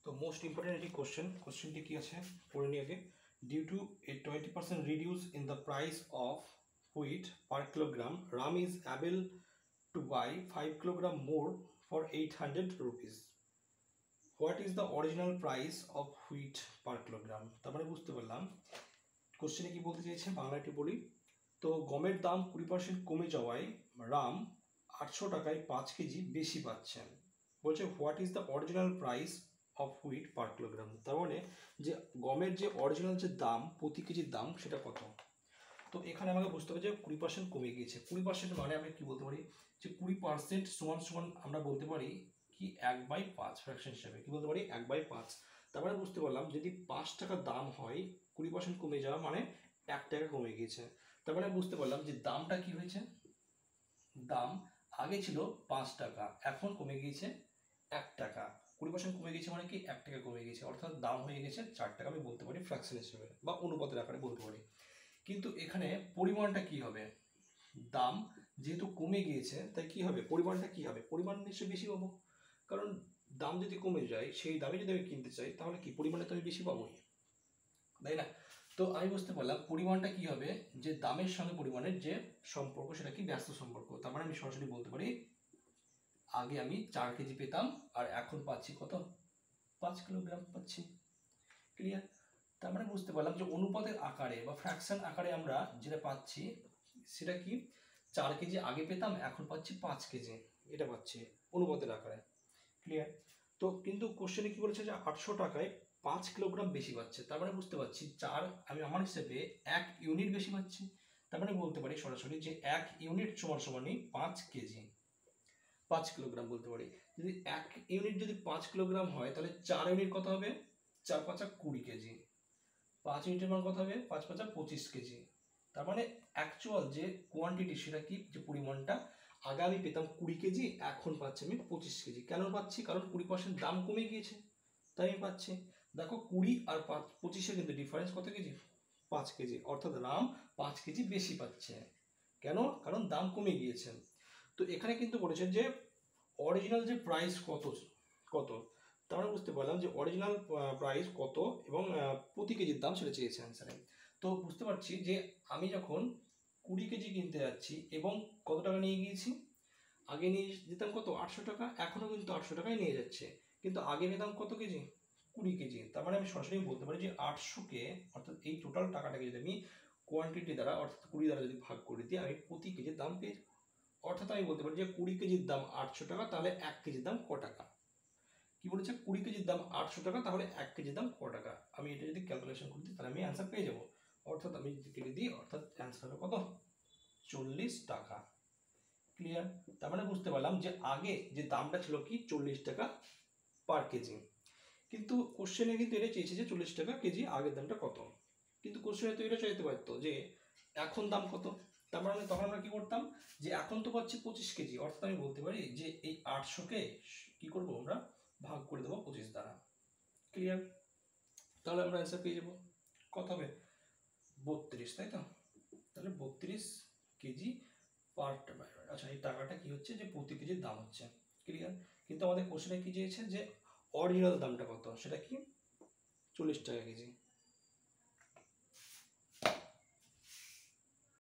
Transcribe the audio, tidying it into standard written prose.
তো most important একটি কোশ্চেনটি কি আছে পড়ে নিয়ে আগে। Due to a 20% reduce in the price of wheat per kilogram Ram is able to buy 5 kilogram more for 800 rupees. What is the original price of wheat per kilogram? তারপরে বুঝতে পারলাম কোশ্চেনে কি বলতে চেয়েছে, বাংলাটি বলি। তো গমের দাম 20% কমে যাওয়ায় রাম 800 টাকায় 5 কেজি বেশি পাচ্ছেন। বলছে what is the original price of wheat per kilogram, তার মানে যে গমের যে অরিজিনাল যে দাম প্রতি কেজির দাম সেটা কত। তো এখানে আমাকে বুঝতে হবে যে 20% কমে গিয়েছে। 20% মানে আমরা কি বলতে পারি যে 20% সমান সমান আমরা বলতে পারি কি 1/5 ফ্র্যাকশন হিসাবে কি বলতে পারি 1/5। তারপরে বুঝতে পারলাম যদি 5 টাকা দাম হয় 20% কমে যাওয়া মানে 1 টাকা কমে গিয়েছে। তারপরে বুঝতে পারলাম যে দামটা কি হয়েছে, দাম আগে ছিল 5 টাকা এখন কমে গিয়েছে 1 টাকা। 20% কমে গেছে মানে কি 1 টাকা কমে গেছে, অর্থাৎ দাম হয়ে গেছে 4 টাকা আমি বলতে পারি ফ্র্যাকশন হিসেবে বা অনুপাতের আকারে বলতে পারি। কিন্তু এখানে পরিমাণটা কি হবে, দাম যেহেতু কমে গিয়েছে তাই কি হবে পরিমাণটা কি হবে, পরিমাণ নিশ্চয়ই বেশি পাবো, কারণ দাম যদি কমে যায় সেই দামে যদি আমি কিনতে চাই তাহলে কি পরিমাণে তো আমি বেশি পাবোই, তাই না? তো আমি বুঝতে পারলাম পরিমাণটা কি হবে, যে দামের সঙ্গে পরিমাণের যে সম্পর্ক সেটা কি ব্যস্ত সম্পর্ক। তার মানে আমি সরাসরি বলতে পারি আগে আমি 4 কেজি পেতাম আর এখন পাচ্ছি কত, 5 কিলোগ্রাম পাচ্ছি। ক্লিয়ার? তার মানে বুঝতে পারলাম যে অনুপাতের আকারে বা ফ্র্যাকশন আকারে আমরা যেটা পাচ্ছি সেটা কি 4 কেজি আগে পেতাম এখন পাচ্ছি 5 কেজি, এটা পাচ্ছি অনুপাতের আকারে। ক্লিয়ার? তো কিন্তু কোশ্চেনে কি বলেছে যে 800 টাকায় 5 কিলোগ্রাম বেশি পাচ্ছে, তার মানে বুঝতে পারছি 4 আমি আমার হিসেবে 1 ইউনিট বেশি পাচ্ছি। তার মানে বলতে পারি সরাসরি যে 1 ইউনিট সমান সমানই 5 কেজি, 5 কিলোগ্রাম বলতে পারি। যদি 1 ইউনিট যদি 5 কিলোগ্রাম হয় তাহলে 4 ইউনিট কত হবে, 4 5 20 কেজি। 5 ইউনিটের মান কত হবে, 5 5 25 কেজি। তার মানে অ্যাকচুয়াল যে কোয়ান্টিটি সেটা কি, যে পরিমাণটা আগে আমি পেতাম 20 কেজি এখন পাচ্ছি আমি 25 কেজি। কেন পাচ্ছি, কারণ 20% দাম কমে গিয়েছে তাই আমি পাচ্ছি। দেখো 20 আর 25-এর কিন্তু ডিফারেন্স কত কেজি, 5 কেজি, অর্থাৎ রাম 5 কেজি বেশি পাচ্ছে। কেন, কারণ দাম কমে গিয়েছে। তো এখানে কিন্তু বলেছে যে অরিজিনাল যে প্রাইস কত কত, তার মানে বুঝতে পারলাম যে অরিজিনাল প্রাইস কত এবং প্রতি কেজির দাম সেটা চেয়েছে অ্যান্সারে। তো বুঝতে পারছি যে আমি যখন 20 কেজি কিনতে যাচ্ছি এবং কত টাকা নিয়ে গিয়েছি, আগে নিয়ে যেতাম কত 800 টাকা, এখনও কিন্তু 800 টাকায় নিয়ে যাচ্ছে, কিন্তু আগে নিতাম কত কেজি 20 কেজি। তার মানে আমি সরাসরি বলতে পারি যে 800-কে অর্থাৎ এই টোটাল টাকাটাকে যদি আমি কোয়ান্টিটি দ্বারা অর্থাৎ 20 দ্বারা যদি ভাগ করে দিই আমি প্রতি কেজির দাম পেয়ে, অর্থাৎ আমি বলতে পারি যে 20 কেজির দাম 800 টাকা, তাহলে 1 কেজির দাম ক টাকা। কি বলেছে 20 কেজির দাম 800 টাকা, তাহলে 1 কেজির দাম ক টাকা। আমি এটা যদি ক্যালকুলেশন করি তাহলে আমি অ্যান্সার পেয়ে যাব, অর্থাৎ আমি যদি কেটে দিই অর্থাৎ অ্যান্সার হবে কত 40 টাকা। ক্লিয়ার? তার মানে বুঝতে পারলাম যে আগে যে দামটা ছিল কি 40 টাকা পার কেজি, কিন্তু কোশ্চেনে কিন্তু এটা চেয়েছে যে 40 টাকা কেজি আগের দামটা কত, কিন্তু কোশ্চেনে তো এটা চাইতে পারতো যে এখন দাম কত। তার মানে তখন আমরা কি করতাম যে এখন তো পাচ্ছি 25 কেজি, অর্থাৎ আমি বলতে পারি যে এই 800-কে কি করব আমরা ভাগ করে দেবো 25 দ্বারা। ক্লিয়ার? তাহলে আমরা অ্যান্সার পেয়ে যাবো কত হবে 32, তাই তো? তাহলে 32 কেজি পার টাকা। আচ্ছা এই টাকাটা কি হচ্ছে যে প্রতি কেজির দাম হচ্ছে। ক্লিয়ার? কিন্তু আমাদের কোশ্চেনে কি চেয়েছে যে অরিজিনাল দামটা কত, সেটা কি 40 টাকা কেজি।